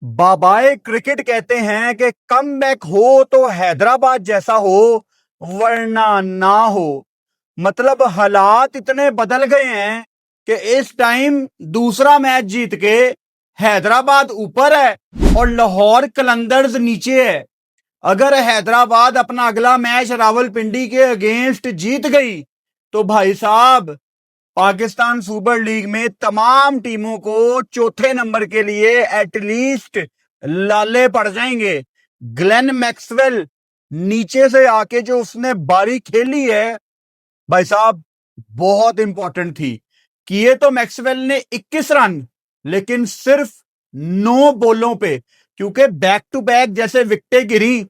बाबाए cricket कहते हैं कि कमबैक हो तो हैदराबाद जैसा हो, वरना ना हो। मतलब हालात इतने बदल गए हैं कि इस टाइम दूसरा मैच जीत के हैदराबाद ऊपर है और लाहौर कलंदर्स नीचे है। अगर हैदराबाद अपना अगला मैच रावलपिंडी के अगेंस्ट जीत गई तो भाई साहब, पाकिस्तान सुपर लीग में तमाम टीमों को चौथे नंबर के लिए एटलीस्ट लाले पड़ जाएंगे। ग्लेन मैक्सवेल नीचे से आके जो उसने बारी खेली है भाई साहब, बहुत इंपॉर्टेंट थी। किए तो मैक्सवेल ने 21 रन, लेकिन सिर्फ 9 बॉलों पे, क्योंकि बैक टू बैक जैसे विकेटें गिरी,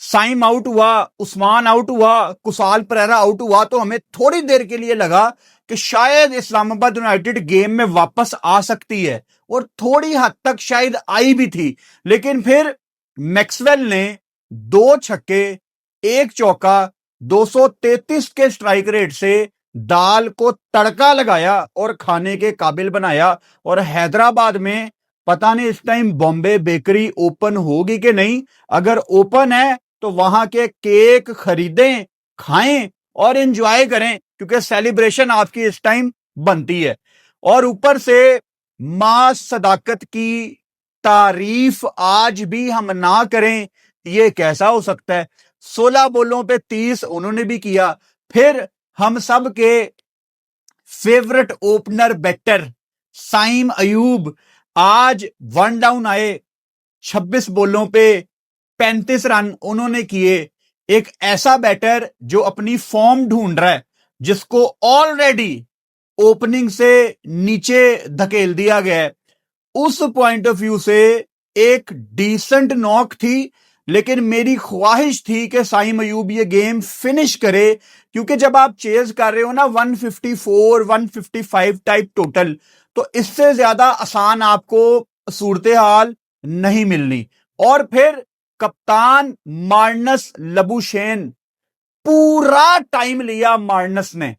साइम आउट हुआ, उस्मान आउट हुआ, कुसाल परेरा आउट हुआ, तो हमें थोड़ी देर के लिए लगा कि शायद इस्लामाबाद यूनाइटेड गेम में वापस आ सकती है, और थोड़ी हद तक शायद आई भी थी। लेकिन फिर मैक्सवेल ने 2 छक्के, 1 चौका, 233 के स्ट्राइक रेट से दाल को तड़का लगाया और खाने के काबिल बनाया। और हैदराबाद में पता नहीं इस टाइम बॉम्बे बेकरी ओपन होगी कि नहीं। अगर ओपन है तो वहां के केक खरीदें, खाएं और एंजॉय करें, क्योंकि सेलिब्रेशन आपकी इस टाइम बनती है। और ऊपर से मां सदाकत की तारीफ आज भी हम ना करें, ये कैसा हो सकता है। 16 बॉलों पे 30 उन्होंने भी किया। फिर हम सब के favourite opener batter Saim Ayub आज वन डाउन आए, 26 बॉलों पे 35 रन उन्होंने किए। एक ऐसा बैटर जो अपनी फॉर्म ढूंढ रहा है, जिसको ऑलरेडी ओपनिंग से नीचे धकेल दिया गया है, उस पॉइंट ऑफ व्यू से एक डिसेंट नॉक थी। लेकिन मेरी ख्वाहिश थी कि साइम अयूब ये गेम फिनिश करे, क्योंकि जब आप चेज कर रहे हो ना 154 155 टाइप टोटल, तो इससे ज्यादा आसान आपको सूरत हाल नहीं मिलनी। और फिर कप्तान मार्नस लबुशेन, पूरा टाइम लिया मार्नस ने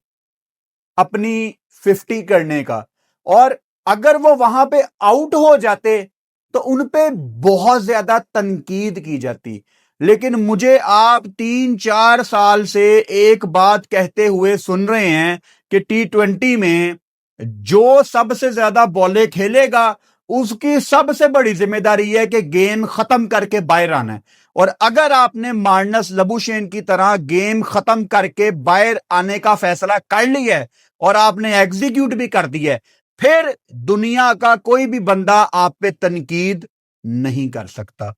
अपनी 50 करने का, और अगर वो वहां पे आउट हो जाते तो उन पे बहुत ज्यादा तनकीद की जाती। लेकिन मुझे आप 3-4 साल से एक बात कहते हुए सुन रहे हैं कि T20 में जो सबसे ज्यादा बॉलें खेलेगा उसकी सबसे बड़ी जिम्मेदारी है कि गेम खत्म करके बाहर आना है। और अगर आपने मार्नस लबुशेन की तरह गेम खत्म करके बाहर आने का फैसला कर लिया है और आपने एग्जीक्यूट भी कर दिया है, फिर दुनिया का कोई भी बंदा आप पे तनकीद नहीं कर सकता।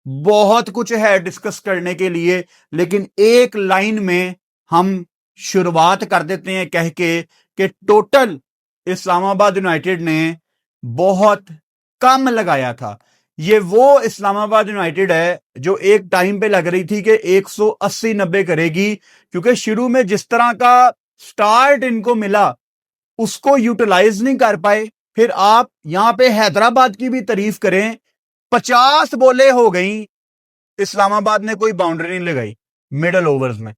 बहुत कुछ है डिस्कस करने के लिए, लेकिन एक लाइन में हम शुरुआत कर देते हैं कह के कि टोटल इस्लामाबाद यूनाइटेड ने बहुत कम लगाया था। ये वो इस्लामाबाद यूनाइटेड है जो एक टाइम पे लग रही थी कि 180-90 करेगी, क्योंकि शुरू में जिस तरह का स्टार्ट इनको मिला उसको यूटिलाइज नहीं कर पाए। फिर आप यहां पे हैदराबाद की भी तारीफ करें, 50 बॉलें हो गई, इस्लामाबाद ने कोई बाउंड्री नहीं लगाई मिडल ओवर्स में।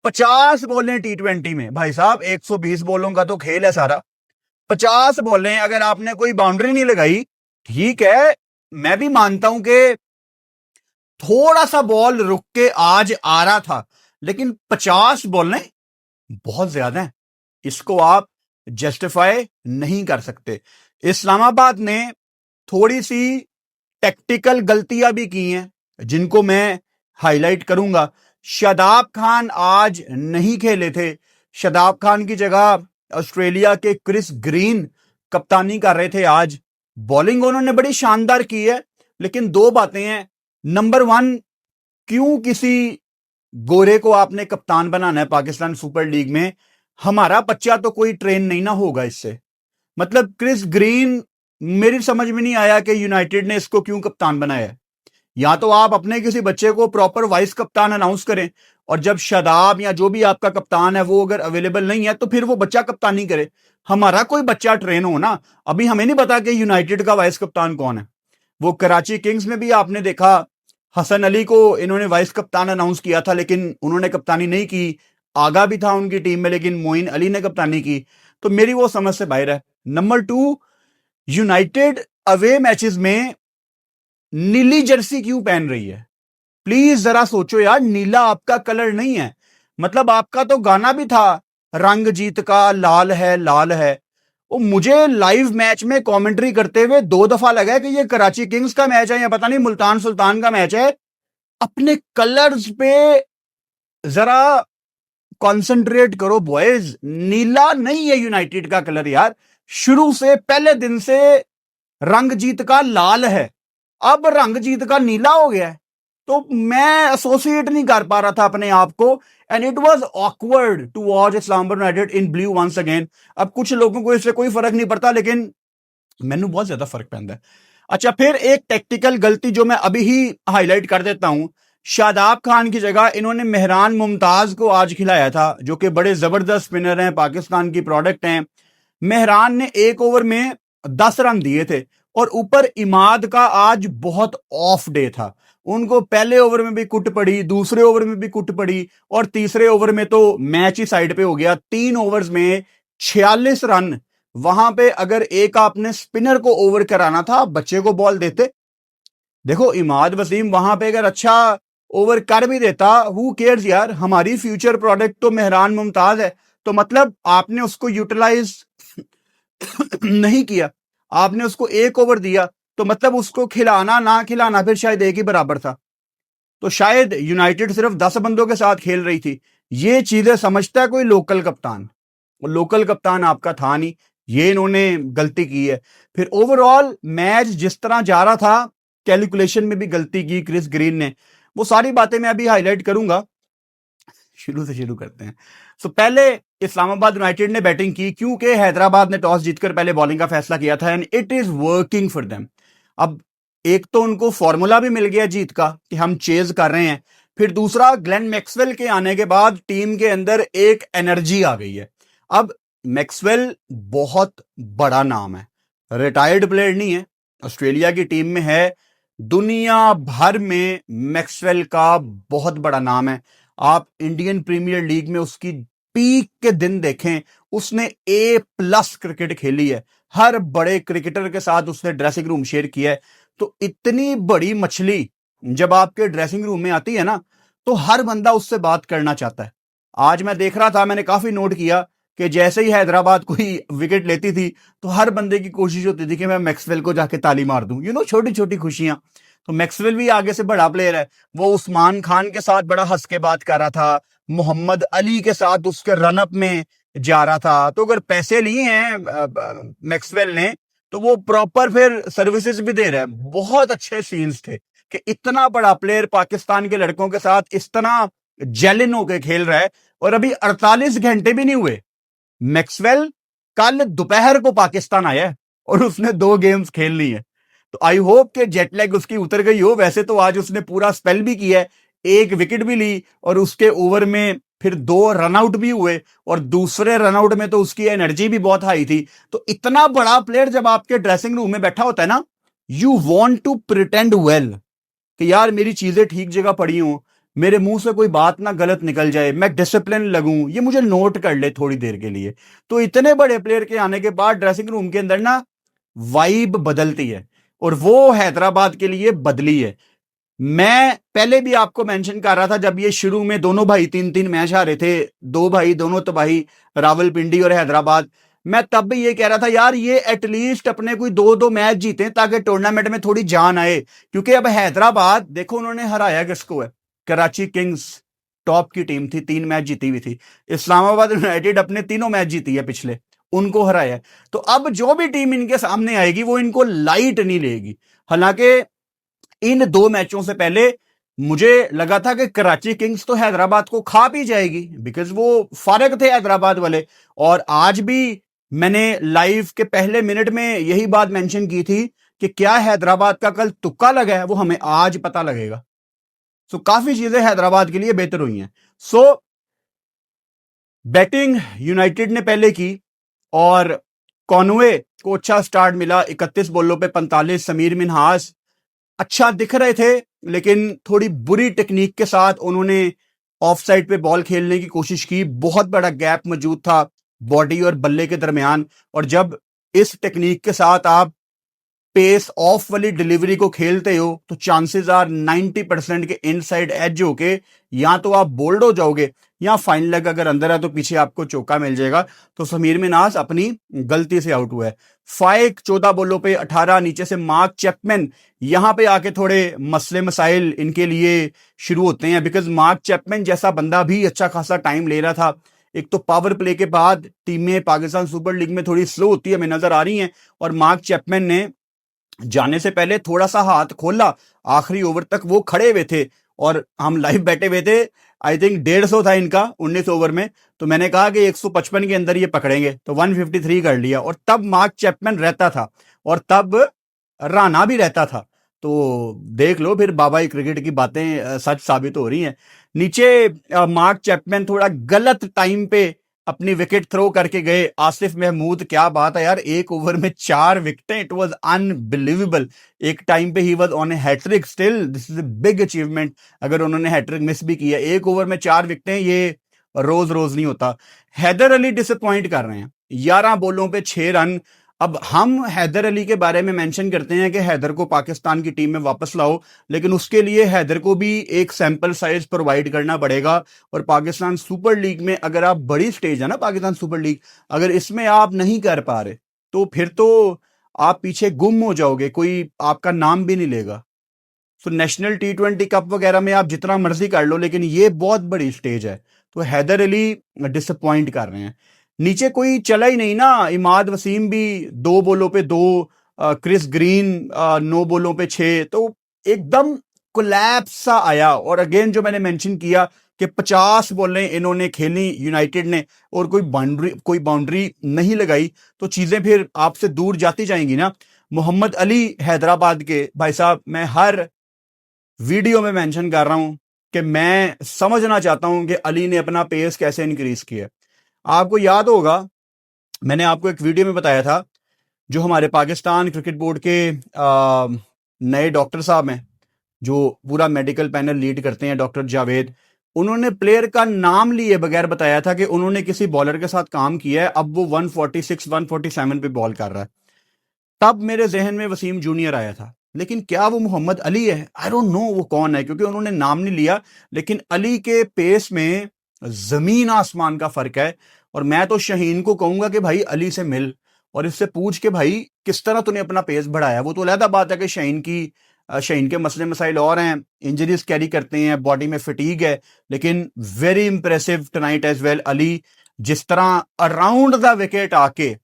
50 बॉलें T20 में, भाई साहब 120 बॉलों का तो खेल है सारा। 50 बॉलें अगर आपने कोई बाउंड्री नहीं लगाई, ठीक है, मैं भी मानता हूं कि थोड़ा सा बॉल रुक के आज आ रहा था, लेकिन 50 बॉलें बहुत ज्यादा हैं, इसको आप जस्टिफाई नहीं कर सकते। इस्लामाबाद ने थोड़ी सी टेक्टिकल गलतियां भी की हैं, जिनको मैं हाईलाइट करूंगा। शादाब खान आज नहीं खेले थे। शादाब खान की जगह ऑस्ट्रेलिया के क्रिस ग्रीन कप्तानी कर रहे थे आज। बॉलिंग उन्होंने बड़ी शानदार की है, लेकिन दो बातें हैं। नंबर 1, क्यों किसी गोरे को आपने कप्तान बनाना है पाकिस्तान सुपर लीग में? हमारा बच्चा तो कोई ट्रेन नहीं ना होगा इससे। मतलब क्रिस ग्रीन, मेरी समझ में नहीं आया कि यूनाइटेड ने इसको क्यों कप्तान बनाया है। या तो आप अपने किसी बच्चे को प्रॉपर वाइस कप्तान अनाउंस करें, और जब शादाब या जो भी आपका कप्तान है वो अगर अवेलेबल नहीं है तो फिर वो बच्चा कप्तानी करे। हमारा कोई बच्चा ट्रेन हो ना। अभी हमें नहीं पता कि यूनाइटेड का वाइस कप्तान कौन है। वो कराची किंग्स में भी आपने देखा, हसन अली को इन्होंने वाइस कप्तान अनाउंस किया था, लेकिन उन्होंने कप्तानी नहीं की। आगा भी था उनकी टीम में, लेकिन मोइन अली ने कप्तानी की। तो मेरी वो समझ से बाहर है। नंबर 2, यूनाइटेड अवे मैचेस में नीली जर्सी क्यों पहन रही है? प्लीज जरा सोचो यार, नीला आपका कलर नहीं है। मतलब आपका तो गाना भी था, रंग जीत का लाल है लाल है। वो मुझे लाइव मैच में कमेंट्री करते हुए 2 दफा लगा है कि ये कराची किंग्स का मैच है या पता नहीं मुल्तान सुल्तान का मैच है। अपने कलर्स पे जरा कंसंट्रेट करो बॉयज। नीला नहीं है यूनाइटेड का कलर यार, शुरू से पहले दिन से रंगजीत का लाल है, अब रंगजीत का नीला हो गया है। तो मैं एसोसिएट नहीं कर पा रहा था अपने आप को, and it was awkward to watch Islamabad United in blue once again. अब कुछ लोगों को इससे कोई फर्क नहीं पड़ता, लेकिन मैंने बहुत ज्यादा फर्क पैंदा है। अच्छा, फिर एक टेक्टिकल गलती जो मैं अभी ही हाईलाइट कर देता हूं। शादाब खान की जगह इन्होंने मेहरान मुमताज को आज खिलाया था, जो कि बड़े जबरदस्त स्पिनर हैं, पाकिस्तान की प्रोडक्ट हैं। मेहरान ने 1 ओवर में 10 रन दिए थे, और ऊपर इमाद का आज बहुत ऑफ डे था। उनको पहले ओवर में भी कुट पड़ी, दूसरे ओवर में भी कुट पड़ी, और तीसरे ओवर में तो मैच ही साइड पे हो गया। 3 ओवर्स में 46 रन। वहां पे अगर एक आपने स्पिनर को ओवर कराना था, बच्चे को बॉल देते। देखो इमाद वसीम वहां पे अगर अच्छा ओवर कर भी देता, हु केयर्स यार, हमारी फ्यूचर प्रोडक्ट तो मेहरान मुमताज है। तो मतलब आपने उसको यूटिलाइज नहीं किया, आपने उसको 1 ओवर दिया, तो मतलब उसको खिलाना ना खिलाना फिर शायद एक ही बराबर था। तो शायद यूनाइटेड सिर्फ 10 बंदों के साथ खेल रही थी। ये चीजें समझता है कोई लोकल कप्तान? वो लोकल कप्तान आपका था नहीं, ये इन्होंने गलती की है। फिर ओवरऑल मैच जिस तरह जा रहा था, कैलकुलेशन में भी गलती की क्रिस ग्रीन ने। वो सारी बातें मैं अभी हाईलाइट करूंगा। शुरू से शुरू करते हैं। पहले इस्लामाबाद यूनाइटेड ने बैटिंग की, क्योंकि हैदराबाद ने टॉस जीतकर पहले बॉलिंग का फैसला किया था, and it is working for them. अब एक तो उनको फॉर्मूला भी मिल गया जीत का कि हम चेज कर रहे हैं। फिर दूसरा, ग्लेन मैक्सवेल के आने के बाद टीम के अंदर एक एनर्जी आ गई है। अब मैक्सवेल बहुत बड़ा नाम है, रिटायर्ड प्लेयर नहीं है, ऑस्ट्रेलिया की टीम में है। दुनिया भर में मैक्सवेल का बहुत बड़ा नाम है। आप इंडियन प्रीमियर लीग में उसकी पीक के दिन देखें, उसने A+ क्रिकेट खेली है। हर बड़े क्रिकेटर के साथ उसने ड्रेसिंग रूम शेयर किया है। तो इतनी बड़ी मछली जब आपके ड्रेसिंग रूम में आती है ना, तो हर बंदा उससे बात करना चाहता है। आज मैं देख रहा था, मैंने काफी नोट किया कि जैसे ही हैदराबाद कोई विकेट लेती थी, तो हर बंदे की कोशिश होती थी कि मैं मैक्सवेल को जाके ताली मार दूं। छोटी छोटी खुशियां। तो मैक्सवेल भी आगे से बड़ा प्लेयर है। वो उस्मान खान के साथ बड़ा हंस के बात कर रहा था, मोहम्मद अली के साथ उसके रनअप में जा रहा था। तो अगर पैसे लिए हैं मैक्सवेल ने, तो वो प्रॉपर फिर सर्विसेज भी दे रहा है। बहुत अच्छे सीन्स थे कि इतना बड़ा प्लेयर पाकिस्तान के लड़कों के साथ इस तरह जेलिन होकर खेल रहा है। और अभी 48 घंटे भी नहीं हुए, मैक्सवेल कल दोपहर को पाकिस्तान आया है और उसने 2 गेम्स खेल ली है। तो आई होप कि जेट लैग उसकी उतर गई हो। वैसे तो आज उसने पूरा स्पेल भी किया है, 1 विकेट भी ली, और उसके ओवर में फिर 2 रनआउट भी हुए, और दूसरे रनआउट में तो उसकी एनर्जी भी बहुत हाई थी। तो इतना बड़ा प्लेयर जब आपके ड्रेसिंग रूम में बैठा होता है ना, you want to pretend well कि यार मेरी चीजें ठीक जगह पड़ी हूं, मेरे मुंह से कोई बात ना गलत निकल जाए, मैं डिसिप्लिन लगूं, ये मुझे नोट कर ले थोड़ी देर के लिए। तो इतने बड़े प्लेयर के आने के बाद ड्रेसिंग रूम के अंदर ना वाइब बदलती है, और वो हैदराबाद के लिए बदली है। मैं पहले भी आपको मेंशन कर रहा था, जब ये शुरू में दोनों भाई 3-3 मैच हारे थे, 2 भाई दोनों तबाही, रावलपिंडी और हैदराबाद। मैं तब भी ये कह रहा था यार ये एटलीस्ट अपने कोई 2-2 मैच जीते ताकि टूर्नामेंट में थोड़ी जान आए। क्योंकि अब हैदराबाद देखो उन्होंने हराया किसको है, कराची किंग्स टॉप की टीम थी, 3 मैच जीती हुई थी। इस्लामाबाद यूनाइटेड अपने तीनों मैच जीती है पिछले, उनको हराया। तो अब जो भी टीम इनके सामने आएगी वो इनको लाइट नहीं लेगी। हालांकि इन 2 मैचों से पहले मुझे लगा था कि कराची किंग्स तो हैदराबाद को खा भी जाएगी, बिकॉज वो फारग थे हैदराबाद वाले। और आज भी मैंने लाइव के पहले मिनट में यही बात मेंशन की थी कि क्या हैदराबाद का कल तुक्का लगा है, वो हमें आज पता लगेगा। काफी चीजें हैदराबाद के लिए बेहतर हुई हैं। बैटिंग यूनाइटेड ने पहले की, और कॉनवे को अच्छा स्टार्ट मिला, 31 बॉलों पे 45। समीर मिन्हास अच्छा दिख रहे थे, लेकिन थोड़ी बुरी टेक्निक के साथ उन्होंने ऑफ साइड पे बॉल खेलने की कोशिश की। बहुत बड़ा गैप मौजूद था बॉडी और बल्ले के दरमियान, और जब इस टेक्निक के साथ आप पेस ऑफ वाली डिलीवरी को खेलते हो तो चांसेस आर 90% के इनसाइड एज होके या तो आप बोल्ड हो जाओगे या फाइन लेग अगर अंदर है तो पीछे आपको चौका मिल जाएगा। तो समीर मिन्हास अपनी गलती से आउट हुआ है। फाइक 14 बॉलों पे 18, नीचे से मार्क चैपमैन। यहां पे आके थोड़े मसले मसाइल इनके लिए शुरू होते हैं, बिकॉज मार्क चैपमैन जैसा बंदा भी अच्छा खासा टाइम ले रहा था। एक तो पावर प्ले के बाद टीमें पाकिस्तान सुपर लीग में थोड़ी स्लो होती है, हमें नजर आ रही हैं, और मार्क चैपमैन ने जाने से पहले थोड़ा सा हाथ खोला, आखिरी ओवर तक वो खड़े हुए थे और हम लाइव बैठे हुए थे। आई थिंक 150 था इनका 19 ओवर में, तो मैंने कहा कि 155 के अंदर ये पकड़ेंगे, तो 153 कर लिया। और तब मार्क चैपमैन रहता था और तब राणा भी रहता था। तो देख लो फिर बाबा क्रिकेट की बातें सच साबित हो रही हैं। नीचे मार्क चैपमैन थोड़ा गलत टाइम पे अपनी विकेट थ्रो करके गए। आसिफ महमूद, क्या बात है यार, एक ओवर में 4 विकेटें, इट वाज अनबिलीवेबल। एक टाइम पे ही was on a hattrick, still this is a big achievement. अगर उन्होंने हैट्रिक मिस भी किया, एक ओवर में 4 विकेटें, ये रोज रोज नहीं होता। हैदर अली डिसअपॉइंट कर रहे हैं, 11 बॉलों पे 6 रन। अब हम हैदर अली के बारे में मेंशन करते हैं कि हैदर को पाकिस्तान की टीम में वापस लाओ, लेकिन उसके लिए हैदर को भी एक सैंपल साइज प्रोवाइड करना पड़ेगा। और पाकिस्तान सुपर लीग में अगर आप, बड़ी स्टेज है ना पाकिस्तान सुपर लीग, अगर इसमें आप नहीं कर पा रहे तो फिर तो आप पीछे गुम हो जाओगे, कोई आपका नाम भी नहीं लेगा। तो नेशनल T20 कप वगैरह में आप जितना मर्जी कर लो, लेकिन ये बहुत बड़ी स्टेज है। तो हैदर अली डिसअपॉइंट कर रहे हैं। नीचे कोई चला ही नहीं ना, इमाद वसीम भी 2 बॉलों पे 2, क्रिस ग्रीन 9 बॉलों पे 6, तो एकदम कोलैप्स सा आया। और अगेन जो मैंने मेंशन किया कि 50 बॉलें इन्होंने खेली यूनाइटेड ने और कोई बाउंड्री नहीं लगाई, तो चीजें फिर आपसे दूर जाती जाएंगी ना। मोहम्मद अली हैदराबाद के, भाई साहब मैं हर वीडियो में मेंशन कर रहा हूं कि मैं समझना चाहता हूं कि अली ने अपना पेस कैसे इंक्रीज किया। आपको याद होगा, मैंने आपको एक वीडियो में बताया था, जो हमारे पाकिस्तान क्रिकेट बोर्ड के नए डॉक्टर साहब हैं, जो पूरा मेडिकल पैनल लीड करते हैं, डॉक्टर जावेद, उन्होंने प्लेयर का नाम लिए बगैर बताया था कि उन्होंने किसी बॉलर के साथ काम किया है, अब वो 146 147 पे बॉल कर रहा है। तब मेरे जहन में वसीम जूनियर आया था, लेकिन क्या वो मोहम्मद अली है? आई डोंट नो वो कौन है, क्योंकि उन्होंने नाम नहीं लिया। लेकिन अली के पेस में जमीन आसमान का फर्क है। और मैं तो शाहीन को कहूंगा कि भाई अली से मिल और इससे पूछ के भाई किस तरह तूने अपना पेस बढ़ाया। वो तो अलग बात है कि शाहीन के मसले मसाइल और हैं, इंजरीज कैरी करते हैं, बॉडी में फिटीग है, लेकिन very impressive tonight as well Ali. जिस तरह अराउंड द विकेट आके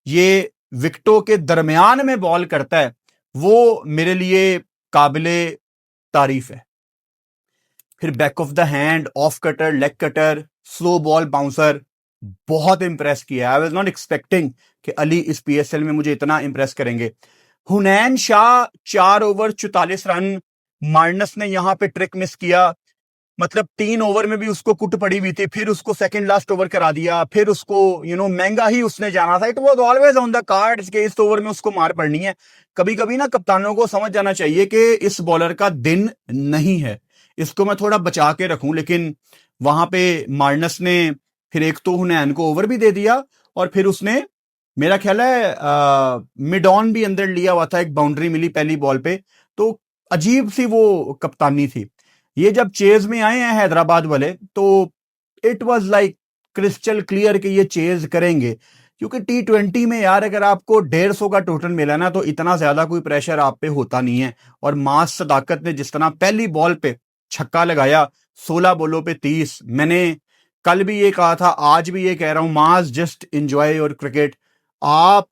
ये विकेटों के दरमियान में बॉल करता है, वो मेरे लिए काबिले तारीफ है। फिर back of the hand, off cutter, leg cutter, slow ball bouncer, बहुत इंप्रेस किया। आई वाज नॉट एक्सपेक्टिंग कि अली इस PSL में मुझे इतना इंप्रेस करेंगे। हुनैन शाह 4 ओवर 44 रन। मार्नस ने यहां पे ट्रिक मिस किया, मतलब 3 ओवर में भी उसको कुट पड़ी हुई थी, फिर उसको सेकंड लास्ट ओवर करा दिया, फिर उसको महंगा ही उसने जाना था। It was always on the cards कि इस ओवर में उसको मार पड़नी है। कभी कभी ना कप्तानों को समझ जाना चाहिए कि इस बॉलर का दिन नहीं है, इसको मैं थोड़ा बचा के रखूं। लेकिन वहां पे मार्नस ने फिर एक तो हुनैन को ओवर भी दे दिया, और फिर उसने, मेरा ख्याल है मिड ऑन भी अंदर लिया हुआ था, एक बाउंड्री मिली पहली बॉल पे। तो अजीब सी वो कप्तानी थी। ये जब चेज में आए हैं हैदराबाद वाले, तो it was like crystal clear कि ये चेज करेंगे, क्योंकि T20 में यार अगर आपको 150 का टोटल मिला ना, तो इतना ज्यादा कोई प्रेशर आप पे होता नहीं है। और मास सदाकत ने जिस तरह पहली बॉल पे छक्का लगाया, 16 बॉलों पे 30, मैंने कल भी ये कहा था, आज भी ये कह रहा हूं, मास जस्ट एंजॉय योर क्रिकेट। आप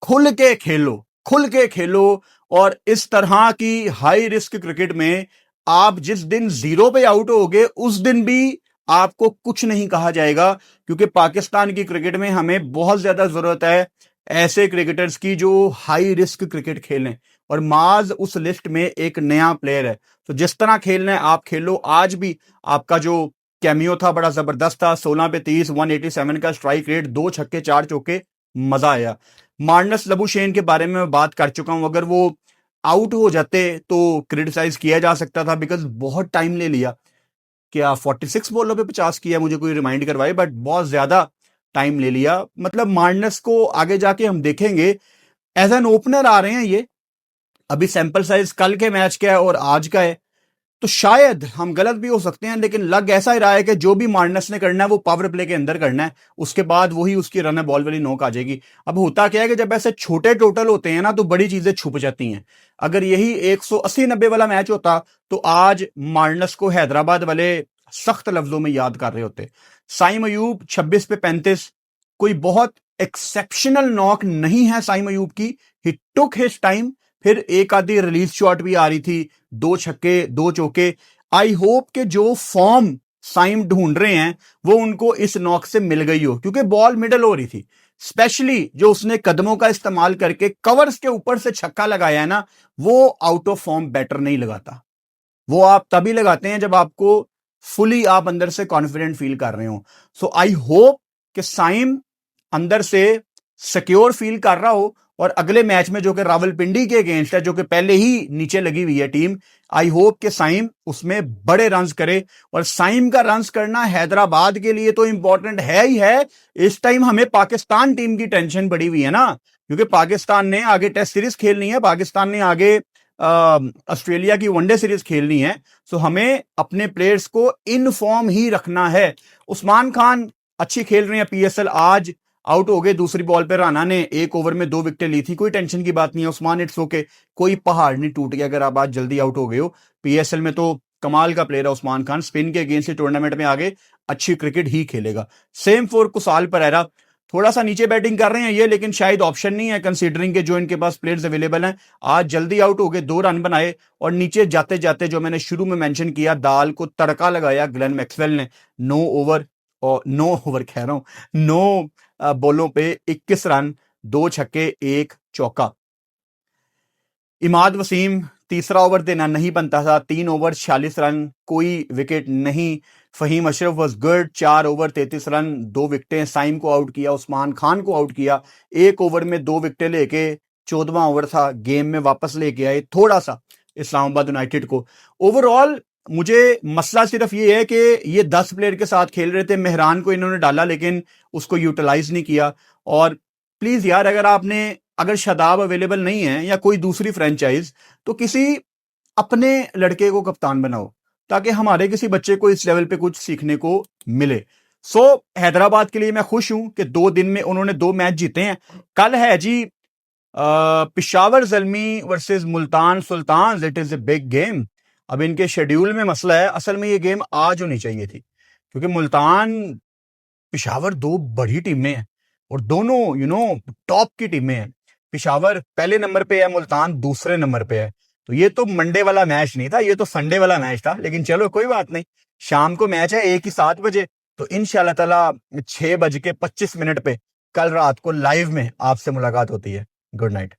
खुल के खेलो, खुल के खेलो। और इस तरह की हाई रिस्क क्रिकेट में आप जिस दिन 0 पे आउट होगे, उस दिन भी आपको कुछ नहीं कहा जाएगा, क्योंकि पाकिस्तान की क्रिकेट में हमें बहुत ज्यादा जरूरत है ऐसे क्रिकेटर्स की जो हाई रिस्क क्रिकेट खेलें। और माज उस लिस्ट में एक नया प्लेयर है। तो जिस तरह खेलना है आप खेलो। आज भी आपका जो कैमियो था बड़ा जबरदस्त था, 16 पे 30, 187 का स्ट्राइक रेट, 2 छक्के 4 चौके, मजा आया। मार्नस लबुशेन के बारे में मैं बात कर चुका हूं, अगर वो आउट हो जाते तो क्रिटिसाइज किया जा सकता था, बिकॉज बहुत टाइम ले लिया। क्या 46 बॉलों पे 50 किया, मुझे कोई रिमाइंड करवाए, बट बहुत ज्यादा टाइम ले लिया। मतलब मार्नस को आगे जाके हम देखेंगे, एज एन ओपनर आ रहे हैं ये, अभी सैंपल साइज कल के मैच का है और आज का है, तो शायद हम गलत भी हो सकते हैं, लेकिन लग ऐसा ही रहा है कि जो भी मार्नस ने करना है वो पावर प्ले के अंदर करना है, उसके बाद वही उसकी रन बॉल वाली नोक आ जाएगी। अब होता क्या है कि जब ऐसे छोटे टोटल होते हैं ना तो बड़ी चीजें छुप जाती हैं। अगर यही 180-90 वाला मैच होता तो आज मार्नस को हैदराबाद वाले सख्त लफ्जों में याद कर रहे होते। साइम अयूब 26 पे 35, कोई बहुत एक्सेप्शनल नॉक नहीं है साइम अयूब की। ही टुक हिज टाइम, फिर एक आधी रिलीज शॉट भी आ रही थी, 2 छक्के 2 चौके। आई होप के जो फॉर्म साइम ढूंढ रहे हैं वो उनको इस नॉक से मिल गई हो, क्योंकि बॉल मिडल हो रही थी। स्पेशली जो उसने कदमों का इस्तेमाल करके कवर्स के ऊपर से छक्का लगाया है ना, वो आउट ऑफ फॉर्म बैटर नहीं लगाता। वो आप तभी लगाते हैं जब आपको फुली आप अंदर से कॉन्फिडेंट फील कर रहे हो। सो आई होप कि साइम अंदर से सिक्योर फील कर रहा हो, और अगले मैच में जो कि रावलपिंडी के अगेंस्ट है, जो कि पहले ही नीचे लगी हुई है टीम, आई होप कि साइम उसमें बड़े रन्स करे। और साइम का रन्स करना हैदराबाद के लिए तो इंपॉर्टेंट है ही है। इस टाइम हमें पाकिस्तान टीम की टेंशन पड़ी हुई है ना, क्योंकि पाकिस्तान ने आगे टेस्ट सीरीज खेलनी है, पाकिस्तान ने आगे ऑस्ट्रेलिया की वनडे सीरीज खेलनी है। सो हमें अपने प्लेयर्स को इन फॉर्म ही रखना है। उस्मान खान अच्छी खेल रहे हैं पीएसएल, आज आउट हो गए दूसरी बॉल पे, राणा ने 1 ओवर में 2 विकेटें ली थी, कोई टेंशन की बात नहीं है उस्मान, इट्स ओके, कोई पहाड़ नहीं टूट गया अगर आप आज जल्दी आउट हो गए हो। पीएसएल में तो कमाल का प्लेयर है उस्मान खान, स्पिन के अगेंस्ट टूर्नामेंट में आगे अच्छी क्रिकेट ही खेलेगा। सेम फॉर कुसाल परेरा, थोड़ा सा नीचे बैटिंग कर रहे हैं ये, लेकिन शायद ऑप्शन नहीं है कंसीडरिंग के जो इनके पास प्लेयर्स अवेलेबल हैं। आज जल्दी आउट हो गए, 2 रन बनाए, और नीचे जाते जाते जो मैंने शुरू में मेंशन किया, दाल को तड़का लगाया ग्लेन मैक्सवेल ने। 9 ओवर कह रहा हूं, 9 बॉलों पे 21 रन, 2 छक्के 1 चौका। इमाद वसीम, तीसरा ओवर देना नहीं बनता था, 3 ओवर 46 रन, कोई विकेट नहीं। Faheem Ashraf was good, 4 over 33 run, 2 विकेटें। साइम को आउट किया, उस्मान खान को आउट किया, 1 ओवर में 2 विकेटें लेके 14वां ओवर था, गेम में वापस लेके आए थोड़ा सा इस्लामाबाद यूनाइटेड को। ओवरऑल मुझे मसला सिर्फ ये है कि ये 10 प्लेयर के साथ खेल रहे थे, मेहरान को इन्होंने डाला लेकिन उसको यूटिलाइज नहीं किया। और प्लीज यार, अगर शादाब अवेलेबल नहीं है या कोई दूसरी फ्रेंचाइज, तो किसी अपने लड़के को कप्तान बनाओ, ताकि हमारे किसी बच्चे को इस लेवल पे कुछ सीखने को मिले। सो हैदराबाद के लिए मैं खुश हूं कि 2 दिन में उन्होंने 2 मैच जीते हैं। कल है जी Peshawar Zalmi versus Multan Sultan, it is a big game. अब इनके शेड्यूल में मसला है, असल में ये गेम आज होनी चाहिए थी, क्योंकि मुल्तान पिशावर 2 बड़ी टीमें हैं, और दोनों टॉप की टीमें हैं। पिशावर पहले नंबर पे है, मुल्तान दूसरे नंबर पे है। तो ये तो मंडे वाला मैच नहीं था, ये तो संडे वाला मैच था, लेकिन चलो कोई बात नहीं। शाम को मैच है 1 ही 7 बजे, तो इंशाल्लाह ताला 6:25 पे कल रात को लाइव में आपसे मुलाकात होती है। Good night.